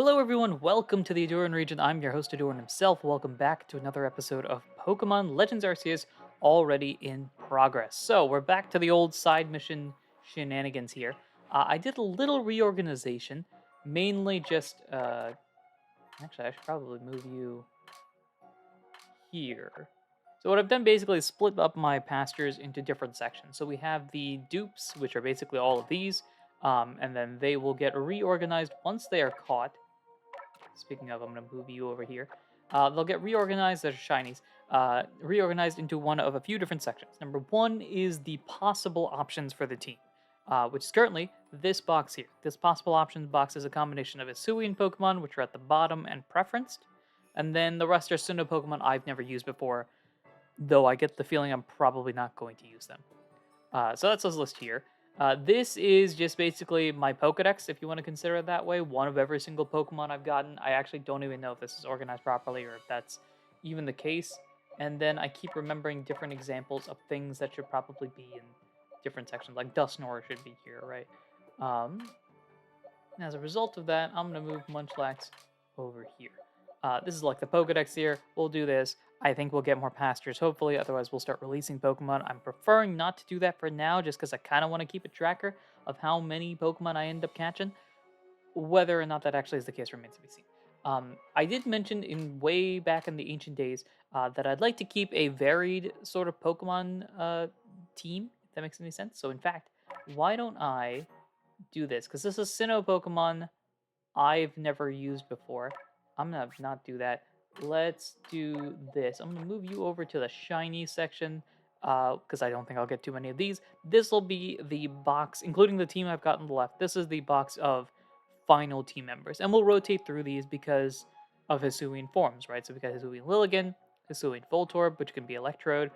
Hello, everyone. Welcome to the Ahdurin region. I'm your host, Ahdurin himself. Welcome back to another episode of Pokemon Legends Arceus, already in progress. So, we're back to the old side mission shenanigans here. I did a little reorganization, mainly just. Actually, I should probably move you here. So, what I've done basically is split up my pastures into different sections. So, we have the dupes, which are basically all of these, and then they will get reorganized once they are caught. Speaking of, I'm going to move you over here. They'll get reorganized as shinies, reorganized into one of a few different sections. Number one is the possible options for the team, which is currently this box here. This possible options box is a combination of Hisui and Pokemon, which are at the bottom and preferenced, and then the rest are Sinnoh Pokemon I've never used before, though I get the feeling I'm probably not going to use them. So that's this list here. This is just basically my Pokedex, if you want to consider it that way. One of every single Pokemon I've gotten. I actually don't even know if this is organized properly or if that's even the case. And then I keep remembering different examples of things that should probably be in different sections, like Dusknoir should be here, right? And as a result of that, I'm going to move Munchlax over here. This is like the Pokedex here. We'll do this. I think we'll get more pastures, hopefully. Otherwise, we'll start releasing Pokemon. I'm preferring not to do that for now, just because I kind of want to keep a tracker of how many Pokemon I end up catching. Whether or not that actually is the case remains to be seen. I did mention in way back in the ancient days that I'd like to keep a varied sort of Pokemon team, if that makes any sense. So, in fact, why don't I do this? Because this is Sinnoh Pokemon I've never used before. I'm gonna not do that. Let's do this. I'm gonna move you over to the shiny section because I don't think I'll get too many of these. This will be the box, including the team I've got on the left. This is the box of final team members, and we'll rotate through these because of Hisuian forms, right? So we got Hisuian Lilligant, Hisuian Voltorb, which can be Electrode.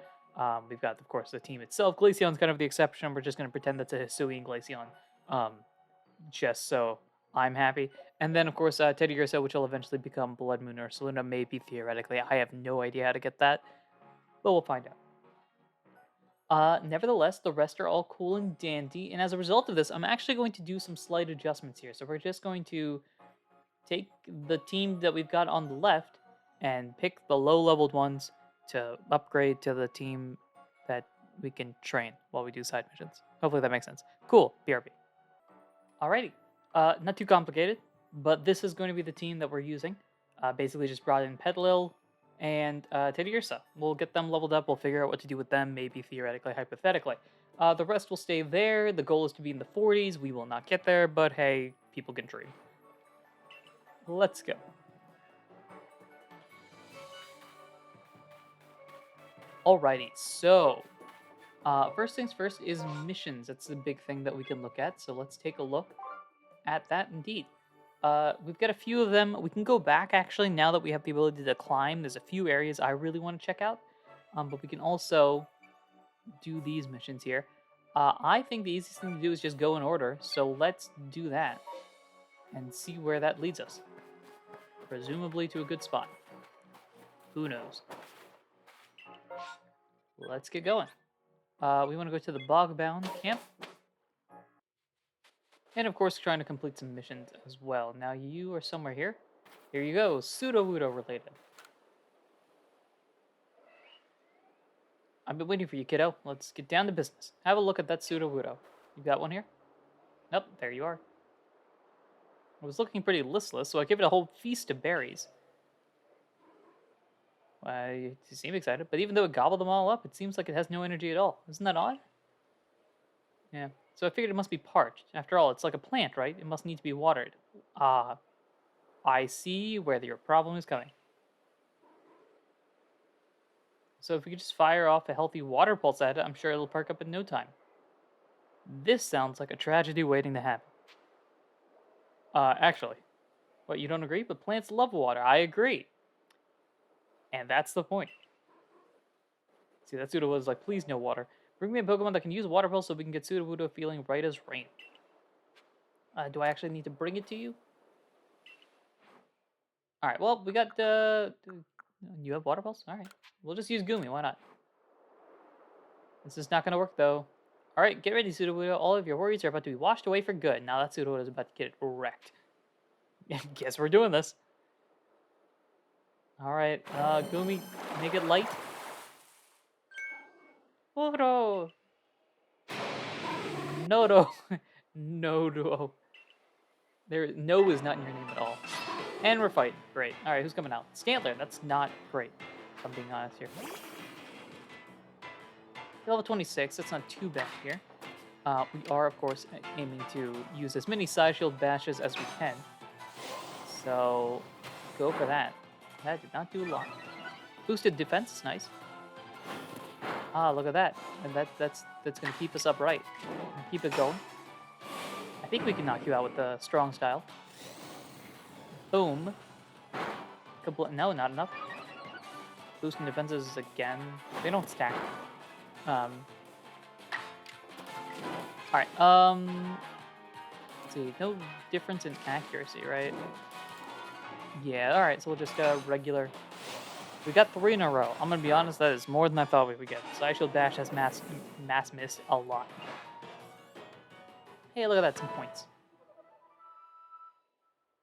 We've got, of course, the team itself. Glaceon's kind of the exception. We're just going to pretend that's a Hisuian Glaceon, um, just so I'm happy. And then, of course, Teddy Ursa, which will eventually become Blood Moon or Saluna, maybe theoretically. I have no idea how to get that, but we'll find out. Nevertheless, the rest are all cool and dandy, and as a result of this, I'm actually going to do some slight adjustments here. So we're just going to take the team that we've got on the left and pick the low-leveled ones to upgrade to the team that we can train while we do side missions. Hopefully that makes sense. Cool, BRB. Alrighty. Not too complicated, but this is going to be the team that we're using. Basically, just brought in Petalil and Teddy Ursa. We'll get them leveled up. We'll figure out what to do with them, maybe theoretically, hypothetically. The rest will stay there. The goal is to be in the 40s. We will not get there, but hey, people can dream. Let's go. Alrighty, so first things first is missions. That's the big thing that we can look at. So let's take a look at that indeed. We've got a few of them. We can go back actually now that we have the ability to climb. There's a few areas I really want to check out, but we can also do these missions here. I think the easiest thing to do is just go in order. So let's do that and see where that leads us. Presumably to a good spot. Who knows? Let's get going. We want to go to the Bogbound camp. And of course, trying to complete some missions as well. Now you are somewhere here. Here you go, Sudowoodo related. I've been waiting for you, kiddo. Let's get down to business. Have a look at that Sudowoodo. You got one here? Nope, there you are. It was looking pretty listless, so I gave it a whole feast of berries. You seem excited, but even though it gobbled them all up, it seems like it has no energy at all. Isn't that odd? Yeah, so I figured it must be parched. After all, it's like a plant, right? It must need to be watered. Ah, I see where your problem is coming. So if we could just fire off a healthy water pulse at it, I'm sure it'll perk up in no time. This sounds like a tragedy waiting to happen. Actually, what, you don't agree? But plants love water. I agree. And that's the point. See, that Sudowoodo was like, please no water. Bring me a Pokemon that can use water pulse so we can get Sudowoodo feeling right as rain. Do I actually need to bring it to you? Alright, well, we got, you have water pulse? Alright. We'll just use Gumi, why not? This is not gonna work, though. Alright, get ready, Sudowoodo. All of your worries are about to be washed away for good. Now that Sudowoodo is about to get wrecked. Guess we're doing this. All right, Gumi, make it light. Oro! Nodo! Nodo. No is not in your name at all. And we're fighting. Great. All right, who's coming out? Scantler. That's not great, if I'm being honest here. Level 26. That's not too bad here. We are, of course, aiming to use as many side shield bashes as we can. So, go for that. That did not do a lot. Boosted defense is nice. Ah, look at that. And that's going to keep us upright. Keep it going. I think we can knock you out with the strong style. Boom. No, not enough. Boosting defenses again. They don't stack. Alright, let's see. No difference in accuracy, right? Yeah, alright, so we'll just regular. We got 3 in a row. I'm gonna be honest, that is more than I thought we would get. Side Shield Bash has mass missed a lot. Hey, look at that, some points.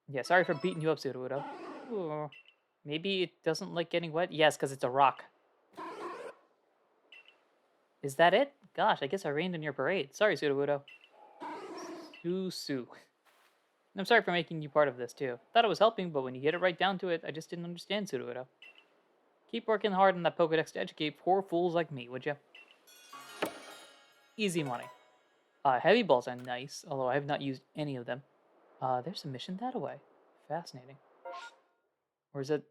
Yeah, sorry for beating you up, Sudowoodo. Ooh. Maybe it doesn't like getting wet? Yes, because it's a rock. Is that it? Gosh, I guess I rained on your parade. Sorry, Sudowoodo. Susu. I'm sorry for making you part of this, too. Thought it was helping, but when you get it right down to it, I just didn't understand, Sudowoodo. Keep working hard on that Pokedex to educate poor fools like me, would you? Easy money. Heavy balls are nice, although I have not used any of them. There's a mission that away. Fascinating. Or is it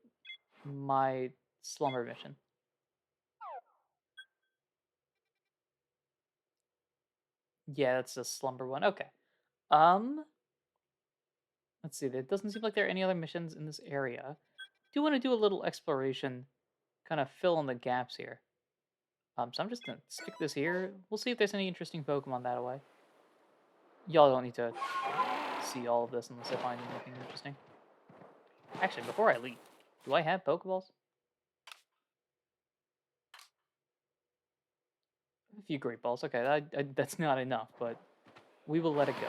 my slumber mission? Yeah, that's a slumber one. Okay. Let's see. It doesn't seem like there are any other missions in this area. Do want to do a little exploration, kind of fill in the gaps here. So I'm just gonna stick this here. We'll see if there's any interesting Pokemon that way. Y'all don't need to see all of this unless I find anything interesting. Actually, before I leave, do I have Pokeballs? A few Great Balls. Okay, that's not enough, but we will let it go.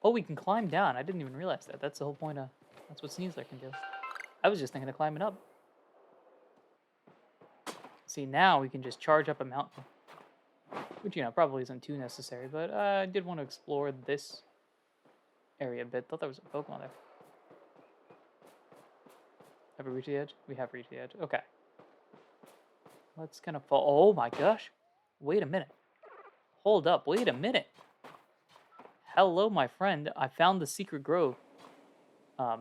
Oh, we can climb down. I didn't even realize that. That's the whole point of... That's what Sneasler can do. I was just thinking of climbing up. See, now we can just charge up a mountain. Which, probably isn't too necessary, but I did want to explore this area a bit. Thought there was a Pokemon there. Have we reached the edge? We have reached the edge. Okay. Let's kind of fall. Oh my gosh. Wait a minute. Hold up. Wait a minute. Hello, my friend. I found the secret grove.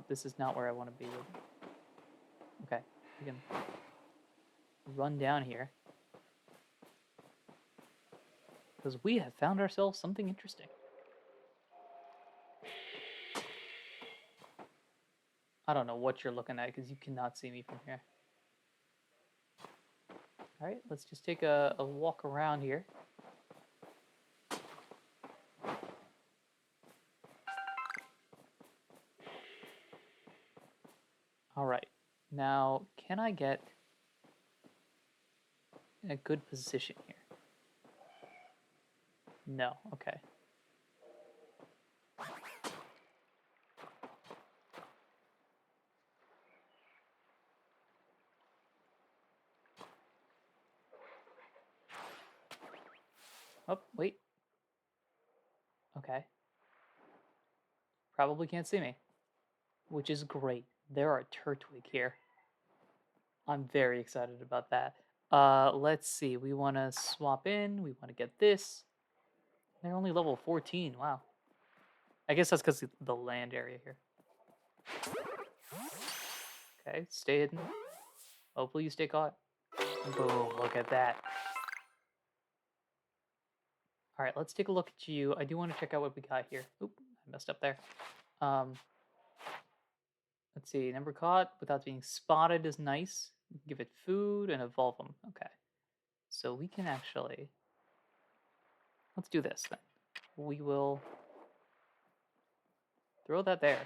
This is not where I want to be. Okay. We can run down here. Because we have found ourselves something interesting. I don't know what you're looking at because you cannot see me from here. Alright, let's just take a walk around here. Alright, now can I get in a good position here? No, okay. Oh, wait. Okay. Probably can't see me. Which is great. There are Turtwig here. I'm very excited about that. Let's see. We want to swap in. We want to get this. They're only level 14. Wow. I guess that's because of the land area here. Okay, stay hidden. Hopefully you stay caught. Boom, look at that. All right, let's take a look at you. I do want to check out what we got here. Oop, I messed up there. Let's see, number caught without being spotted is nice. Give it food and evolve them. Okay. So we can actually... Let's do this then. We will throw that there.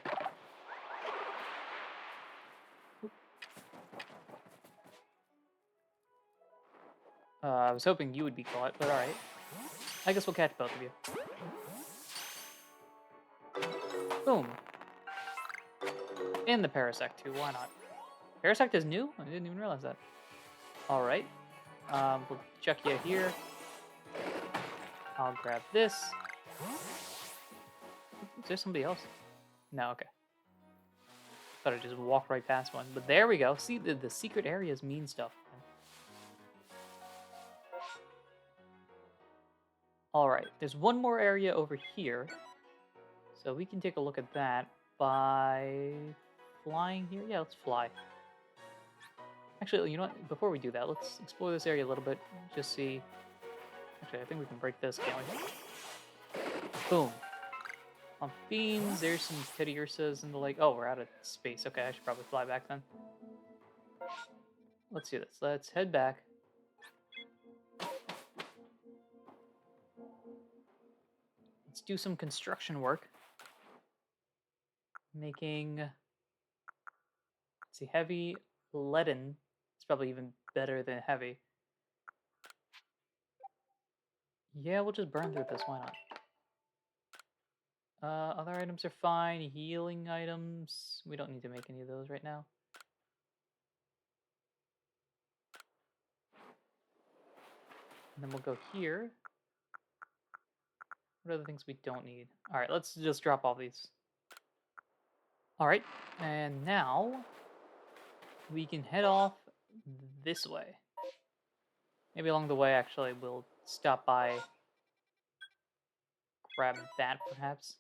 I was hoping you would be caught, but alright. I guess we'll catch both of you. Boom. And the Parasect too, why not? Parasect is new? I didn't even realize that. Alright. We'll chuck you here. I'll grab this. Is there somebody else? No, okay. Thought I just walked right past one. But there we go. See, the secret areas mean stuff. Alright, there's one more area over here. So we can take a look at that by flying here. Yeah, let's fly. Actually, you know what? Before we do that, let's explore this area a little bit. Just see. Actually, I think we can break this, can't we? Boom. On beams, there's some Pediursas in the lake. Oh, we're out of space. Okay, I should probably fly back then. Let's do this. Let's head back. Let's do some construction work. Making, let's see, heavy leaden. It's probably even better than heavy. Yeah, we'll just burn through this. Why not? Other items are fine. Healing items. We don't need to make any of those right now. And then we'll go here. What are the things we don't need? All right, let's just drop all these. All right, and now we can head off this way. Maybe along the way, actually, we'll stop by, grab that, perhaps.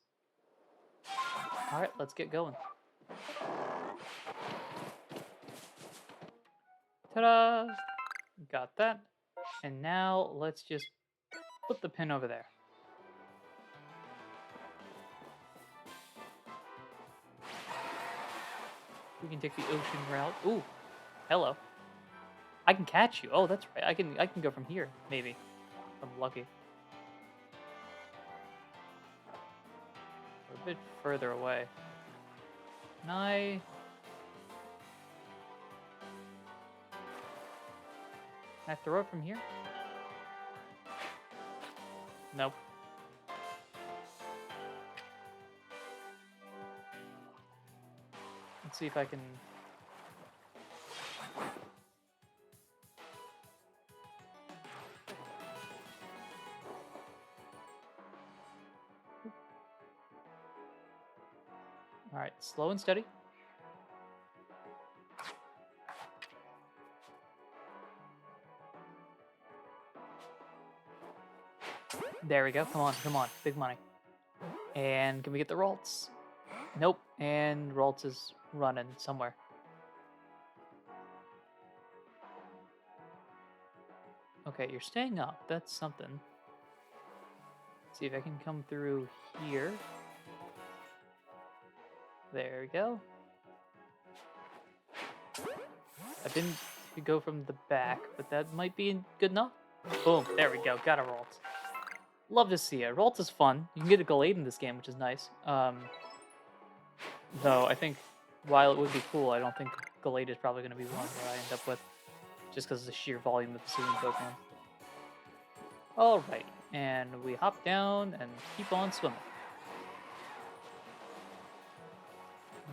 All right, let's get going. Ta-da! Got that. And now let's just put the pin over there. We can take the ocean route. Ooh, hello. I can catch you. Oh, that's right. I can go from here, maybe. If I'm lucky. We're a bit further away. Can I throw it from here? Nope. Let's see if I can. All right, slow and steady. There we go. Come on, come on. Big money. And can we get the Ralts? Nope. And Ralts is running somewhere. Okay, you're staying up. That's something. Let's see if I can come through here. There we go. I didn't go from the back, but that might be good enough. Boom. There we go. Got a Ralt. Love to see it. Ralt is fun. You can get a Gallade in this game, which is nice. Though I think while it would be cool, I don't think Gallade is probably going to be one that I end up with, just because of the sheer volume of pursuing Pokemon. Alright, and we hop down and keep on swimming.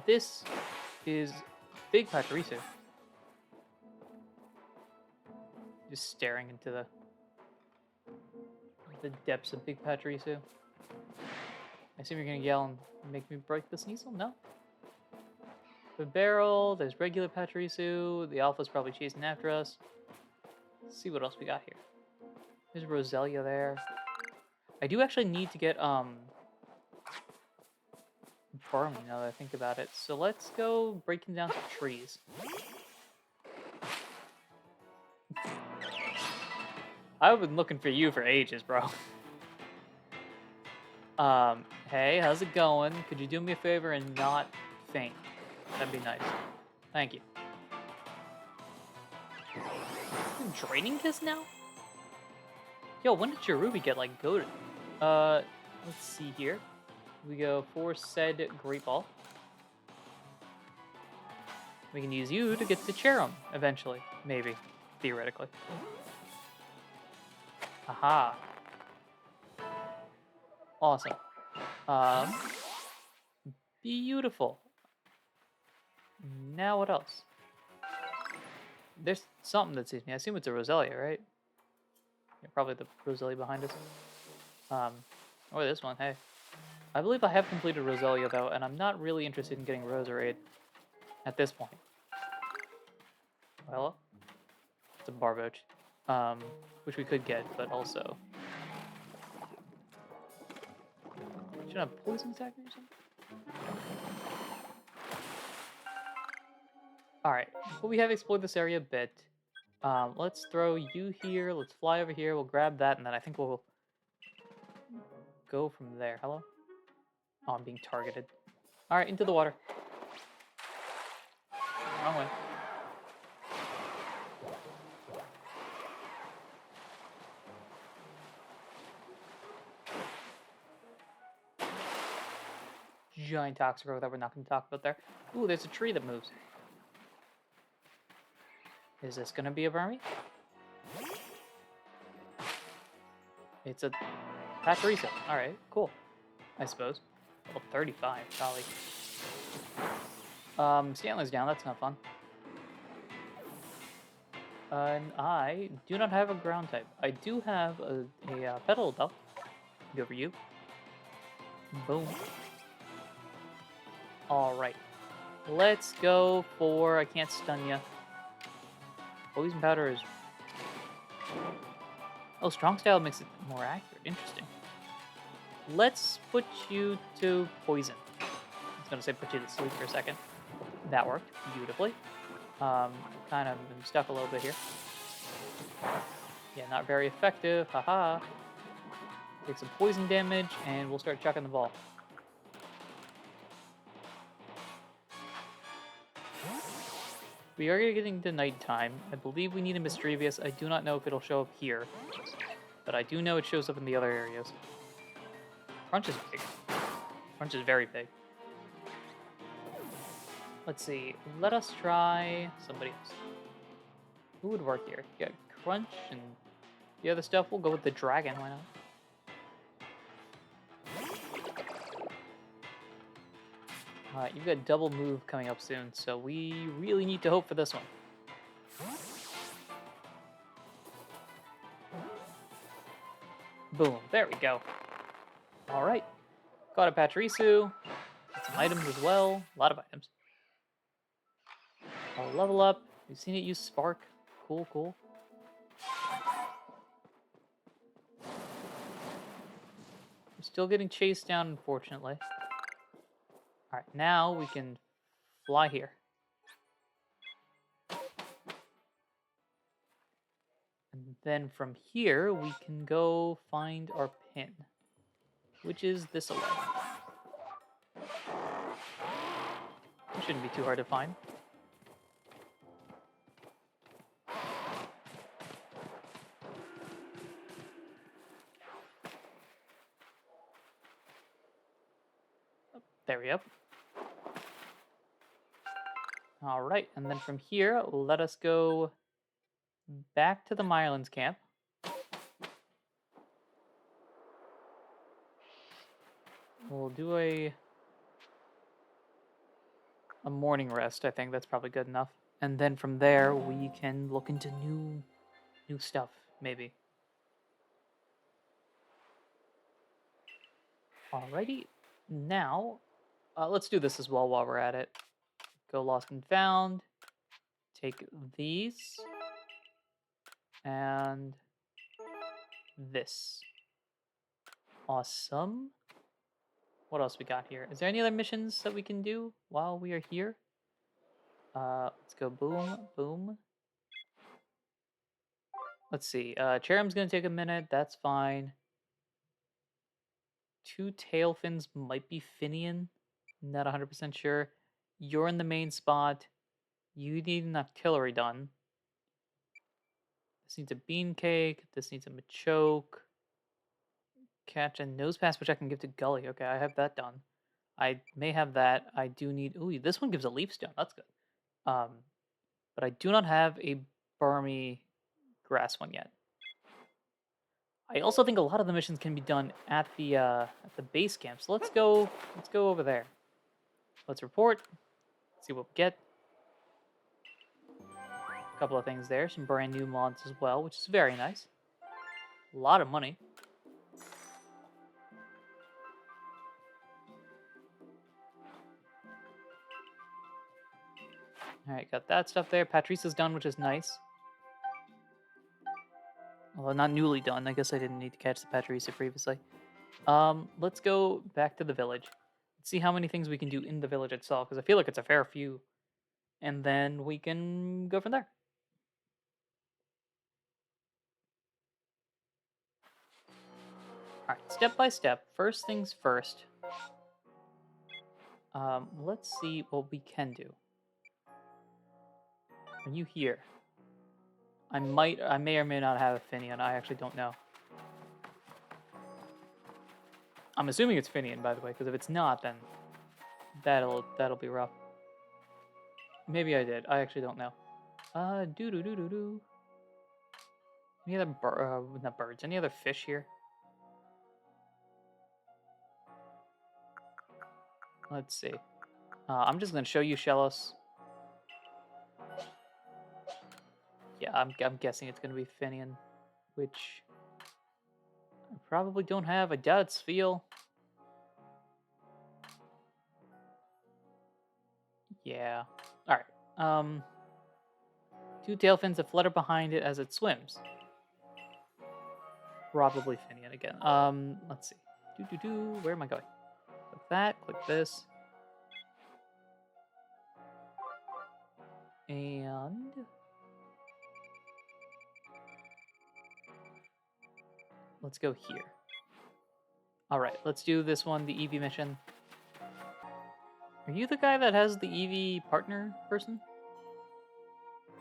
This is Big Pachirisu. Just staring into the depths of Big Pachirisu. I assume you're gonna yell and make me break the Sneasel? No? The barrel, there's regular Pachirisu, the Alpha's probably chasing after us. Let's see what else we got here. There's Roselia there. I do actually need to get Barmy now that I think about it. So let's go breaking down some trees. I've been looking for you for ages, bro. Hey, how's it going? Could you do me a favor and not faint? That'd be nice. Thank you. Draining Kiss now? Yo, when did your Ruby get, like, goated? Let's see here. We go for said Great Ball. We can use you to get to Cherim, eventually. Maybe. Theoretically. Aha. Awesome. Um, Beautiful. Now what else? There's something that sees me. I assume it's a Roselia, right? Yeah, probably the Roselia behind us. Or this one, hey. I believe I have completed Roselia, though, and I'm not really interested in getting Roserade at this point. Well, it's a Barboach, which we could get, but also... Should I have Poison Attack or something? Alright, well, we have explored this area a bit. Let's throw you here, let's fly over here, we'll grab that, and then I think we'll go from there. Hello? Oh, I'm being targeted. Alright, into the water. Wrong way. Giant Toxicroak that we're not going to talk about there. Ooh, there's a tree that moves. Is this going to be a Burmy? It's a Pachirisu. Alright, cool. I suppose. Level 35, golly. Stanley's down, that's not fun. And I do not have a ground type. I do have a petal, though. Go over you. Boom. Alright. Let's go for... I can't stun ya. Poison powder is... Oh, strong style makes it more accurate. Interesting. Let's put you to poison. I was going to say put you to sleep for a second. That worked beautifully. Kind of been stuck a little bit here. Yeah, not very effective. Haha. Take some poison damage, and we'll start chucking the ball. We are getting to nighttime. I believe we need a Mischievous. I do not know if it'll show up here, but I do know it shows up in the other areas. Crunch is big. Crunch is very big. Let's see. Let us try somebody else. Who would work here? Yeah, Crunch and the other stuff. We'll go with the dragon. Why not? You've got double move coming up soon, so we really need to hope for this one. Boom. There we go. All right. Got a Pachirisu. Got some items as well. A lot of items. I'll level up. We've seen it use Spark. Cool, cool. We're still getting chased down, unfortunately. Alright, now we can fly here. And then from here, we can go find our pin, which is this away. It shouldn't be too hard to find. There we go. All right, and then from here, let us go back to the Mylands camp. We'll do a morning rest. I think that's probably good enough. And then from there, we can look into new stuff, maybe. Alrighty, now let's do this as well while we're at it. Go lost and found. Take these and this. Awesome. What else we got here? Is there any other missions that we can do while we are here? Let's go boom, boom. Let's see. Cherum's gonna take a minute. That's fine. 2 tail fins might be Finian. Not 100% sure. You're in the main spot. You need an artillery done. This needs a bean cake. This needs a machoke. Catch a nose pass, which I can give to Gully. Okay, I have that done. I may have that. I do need... Ooh, this one gives a leaf stone. That's good. But I do not have a Burmy grass one yet. I also think a lot of the missions can be done at the base camp. So let's go over there. Let's report. See what we get. A couple of things there. Some brand new mods as well, which is very nice. A lot of money. Alright, got that stuff there. Patrice is done, which is nice. Well, not newly done. I guess I didn't need to catch the Patrice previously. Let's go back to the village. Let's see how many things we can do in the village itself, because I feel like it's a fair few. And then we can go from there. Alright, step by step. First things first. Let's see what we can do. Are you here? I may or may not have a Finian. I actually don't know. I'm assuming it's Finian, by the way, because if it's not, then that'll be rough. Maybe I did. I actually don't know. Do. Any other not birds? Any other fish here? Let's see. I'm just gonna show you Shellos. Yeah, I'm guessing it's gonna be Finian, which I probably don't have. I doubt it's Feel. Yeah. All right. Two tail fins that flutter behind it as it swims. Probably Finian again. Let's see. Where am I going? Click that. Click this. And let's go here. All right, let's do this one, the Eevee mission. Are you the guy that has the Eevee partner person?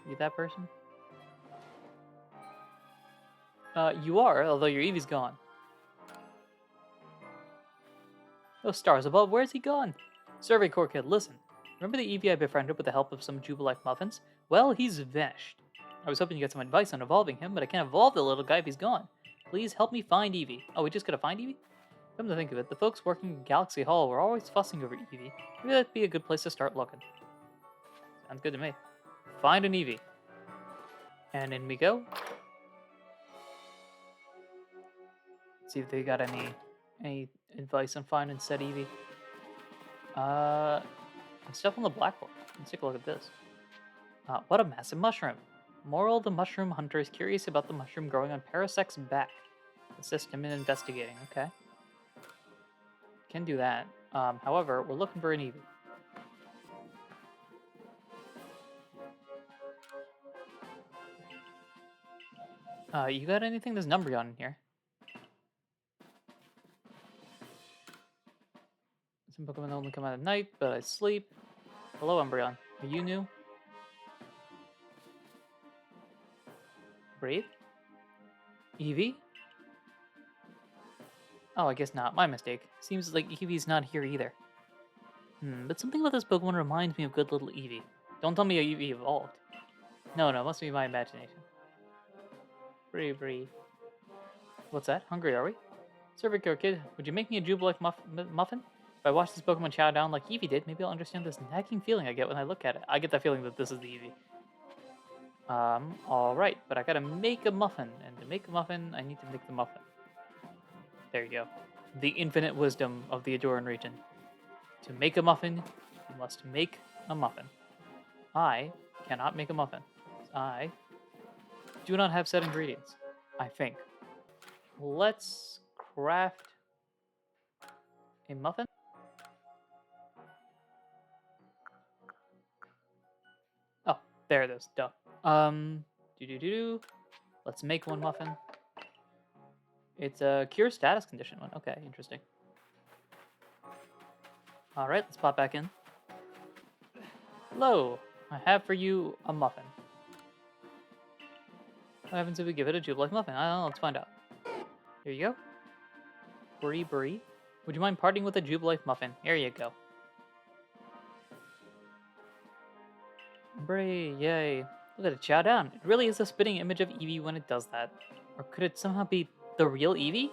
You that person? You are, although your Eevee's gone. Those stars above, where's he gone? Survey Corps kid, listen. Remember the Eevee I befriended with the help of some Jubilife muffins? Well, he's vanished. I was hoping to get some advice on evolving him, but I can't evolve the little guy if he's gone. Please help me find Eevee. Oh, we just gotta find Eevee? Come to think of it, the folks working in Galaxy Hall were always fussing over Eevee. Maybe that'd be a good place to start looking. Sounds good to me. Find an Eevee. And in we go. See if they got any advice on finding said Eevee. Stuff on the blackboard. Let's take a look at this. What a massive mushroom. Moral, the mushroom hunter is curious about the mushroom growing on Parasec's back. Assist him in investigating. Okay. Can do that. However, we're looking for an Eevee. You got anything? There's Numbreon in here. Some Pokemon only come out at night, but I sleep. Hello, Umbreon. Are you new? Breathe? Eevee? Oh, I guess not. My mistake. Seems like Eevee's not here either. But something about this Pokemon reminds me of good little Eevee. Don't tell me Eevee evolved. No, must be my imagination. Bree. What's that? Hungry, are we? Survey Cure Kid, would you make me a Jubilife muffin? If I watch this Pokemon chow down like Eevee did, maybe I'll understand this nagging feeling I get when I look at it. I get that feeling that this is the Eevee. Alright, but I gotta make a muffin, and to make a muffin, I need to make the muffin. There you go. The infinite wisdom of the Ahdurin region. To make a muffin, you must make a muffin. I cannot make a muffin. I do not have set ingredients, I think. Let's craft a muffin. Oh, there it is. Duh. Let's make one muffin. It's a cure status condition one. Okay, interesting. All right, let's pop back in. Hello, I have for you a muffin. What happens if we give it a Jubilife muffin? I don't know, let's find out. Here you go. Bree. Would you mind parting with a Jubilife muffin? Here you go. Bree, yay. Look at it chow down. It really is a spitting image of Eevee when it does that. Or could it somehow be The real Eevee?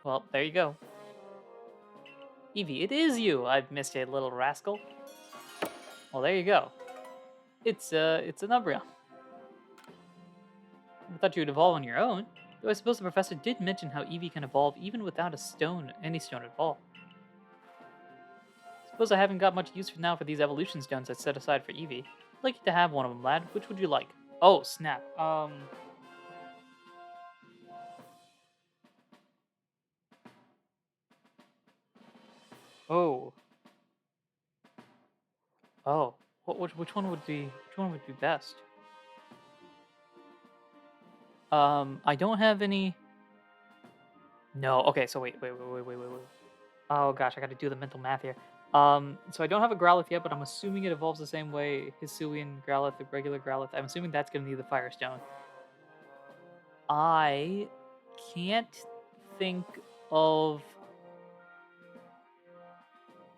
Well, there you go. Eevee, it is you! I've missed you, little rascal. Well, there you go. It's an Umbreon. I thought you would evolve on your own. Though I suppose the professor did mention how Eevee can evolve even without a stone, any stone at all. Suppose I haven't got much use for now for these evolution stones I set aside for Eevee. I'd like you to have one of them, lad. Which would you like? Oh, snap. Oh. Oh. Which one would be best? I don't have any. No. Okay. So wait. Oh gosh, I got to do the mental math here. So I don't have a Growlithe yet, but I'm assuming it evolves the same way Hisui and Growlithe, the regular Growlithe. I'm assuming that's going to need the Firestone. I can't think of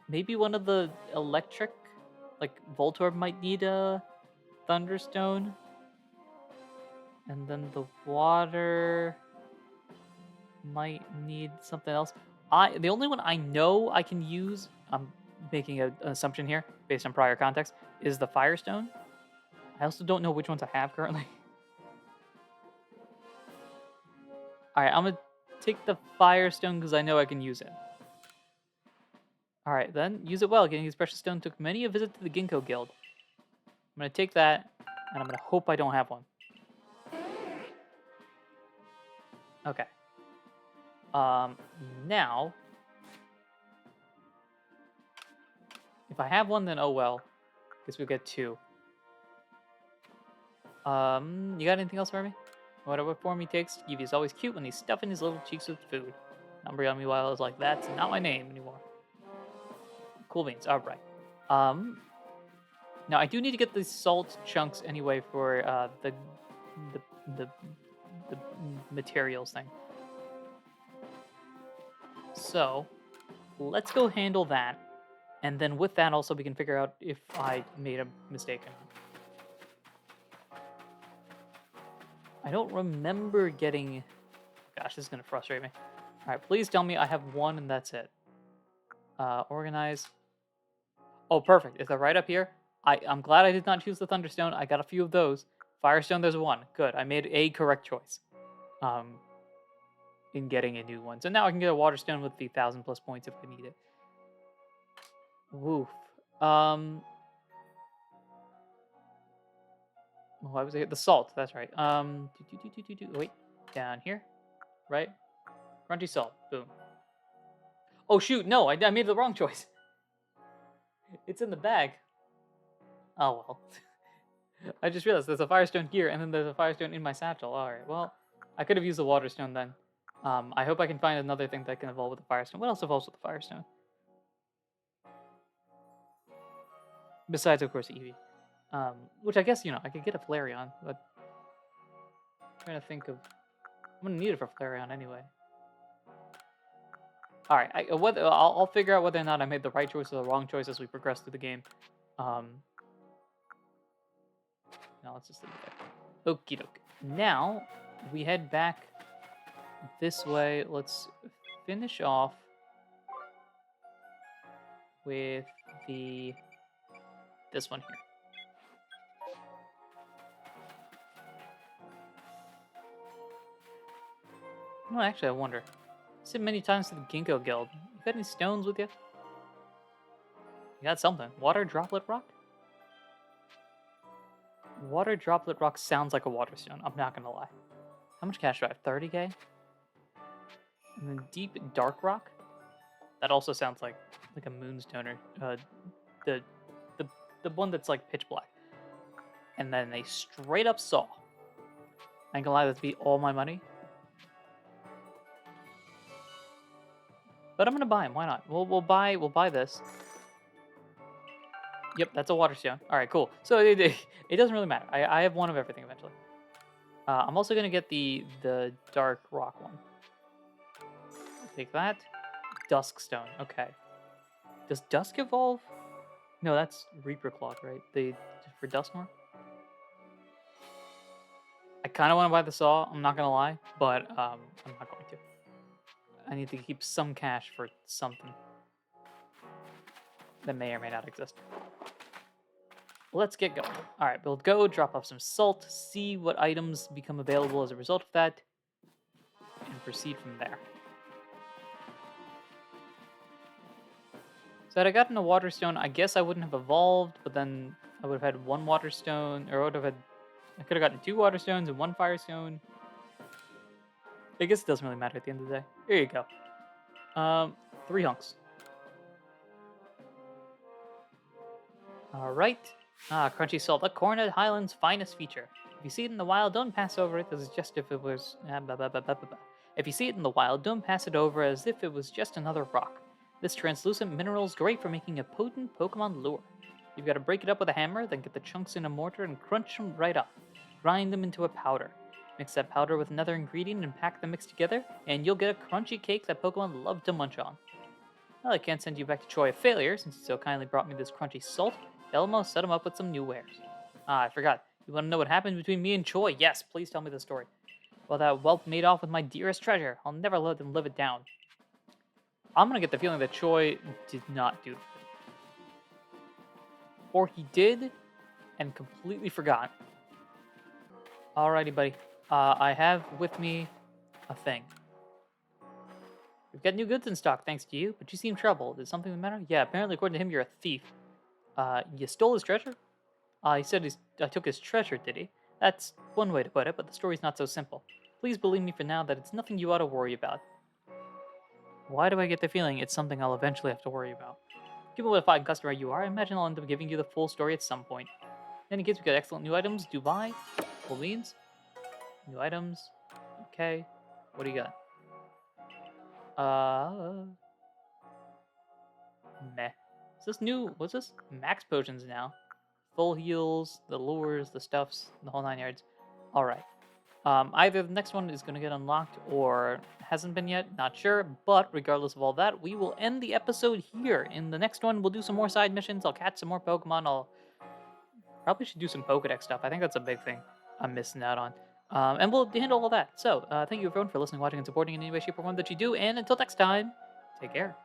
maybe one of the electric, like Voltorb might need a Thunderstone, and then the water might need something else. The only one I know I can use, I'm making an assumption here based on prior context, is the Firestone. I also don't know which ones I have currently. Alright, I'm gonna take the Firestone because I know I can use it. Alright, then, use it well. Getting these precious stones took many a visit to the Ginkgo Guild. I'm gonna take that, and I'm gonna hope I don't have one. Okay. Now, if I have one, then oh well. Guess we'll get two. You got anything else for me? Whatever form he takes, Eevee is always cute when he's stuffing his little cheeks with food. Umbreon, meanwhile, is like, that's not my name anymore. Cool beans, alright. Now I do need to get the salt chunks anyway for the materials thing. So, let's go handle that. And then with that also we can figure out if I made a mistake or not. I don't remember getting... Gosh, this is going to frustrate me. Alright, please tell me I have one and that's it. Organize. Oh, perfect. If they're right up here, I'm glad I did not choose the Thunderstone. I got a few of those. Firestone, there's one. Good. I made a correct choice. In getting a new one. So now I can get a Waterstone with the 1,000+ points if I need it. Woof. Why was I the salt? That's right. Wait, down here, right? Crunchy salt. Boom. Oh shoot! No, I made the wrong choice. It's in the bag. Oh well. I just realized there's a Firestone here, and then there's a Firestone in my satchel. All right. Well, I could have used the Waterstone then. I hope I can find another thing that can evolve with the Firestone. What else evolves with the Firestone? Besides, of course, Eevee. Which I guess, I could get a Flareon, but I'm trying to think of... I'm going to need it for Flareon anyway. Alright, I'll figure out whether or not I made the right choice or the wrong choice as we progress through the game. Now let's just leave it there. Okie doke. Now, we head back this way. Let's finish off with this one here. No, actually, I wonder. I said many times to the Ginkgo Guild. You got any stones with you? You got something. Water Droplet Rock? Water Droplet Rock sounds like a water stone. I'm not gonna lie. How much cash do I have? 30k? And then Deep Dark Rock? That also sounds like a moonstone or the one that's like pitch black. And then a straight up saw. I ain't gonna lie, that'd be all my money. But I'm gonna buy them. Why not? We'll buy this. Yep, that's a water stone. All right, cool. So it doesn't really matter. I have one of everything eventually. I'm also gonna get the dark rock one. Take that. Dusk stone. Okay. Does Dusk evolve? No, that's Reaper Cloth, right? For Duskmore. I kind of want to buy the saw, I'm not going to lie, but I'm not going to. I need to keep some cash for something that may or may not exist. Let's get going. All right, we'll go drop off some salt, see what items become available as a result of that, and proceed from there. So had I gotten a water stone, I guess I wouldn't have evolved, but then I would have had one water stone, or I could have gotten 2 water stones and 1 fire stone. I guess it doesn't really matter at the end of the day. Here you go. 3 hunks. All right. Crunchy salt, the Cornet Highlands' finest feature. If you see it in the wild, don't pass over it as just if it was. If you see it in the wild, don't pass it over as if it was just another rock. This translucent mineral is great for making a potent Pokemon lure. You've got to break it up with a hammer, then get the chunks in a mortar and crunch them right up. Grind them into a powder. Mix that powder with another ingredient and pack the mix together, and you'll get a crunchy cake that Pokemon love to munch on. Well, I can't send you back to Troy a failure since you so kindly brought me this crunchy salt. Elmo set him up with some new wares. I forgot. You want to know what happened between me and Choi? Yes, please tell me the story. Well, that whelp made off with my dearest treasure. I'll never let them live it down. I'm going to get the feeling that Choi did not do that. Or he did and completely forgot. Alrighty, buddy. I have with me a thing. We've got new goods in stock thanks to you, but you seem troubled. Is something the matter? Yeah, apparently according to him, you're a thief. You stole his treasure? He said I took his treasure, did he? That's one way to put it, but the story's not so simple. Please believe me for now that it's nothing you ought to worry about. Why do I get the feeling it's something I'll eventually have to worry about? Given what a fine customer you are, I imagine I'll end up giving you the full story at some point. In any case, we got excellent new items. Dubai, full beans, new items. Okay, what do you got? Meh. Is this new? What's this? Max potions now. Full heals, the lures, the stuffs, the whole 9 yards. All right. Either the next one is going to get unlocked or hasn't been yet, not sure. But regardless of all that, we will end the episode here. In the next one, we'll do some more side missions. I'll catch some more Pokemon. I'll probably should do some Pokedex stuff. I think that's a big thing I'm missing out on. And we'll handle all that. So thank you everyone for listening, watching, and supporting in any way, shape, or form that you do. And until next time, take care.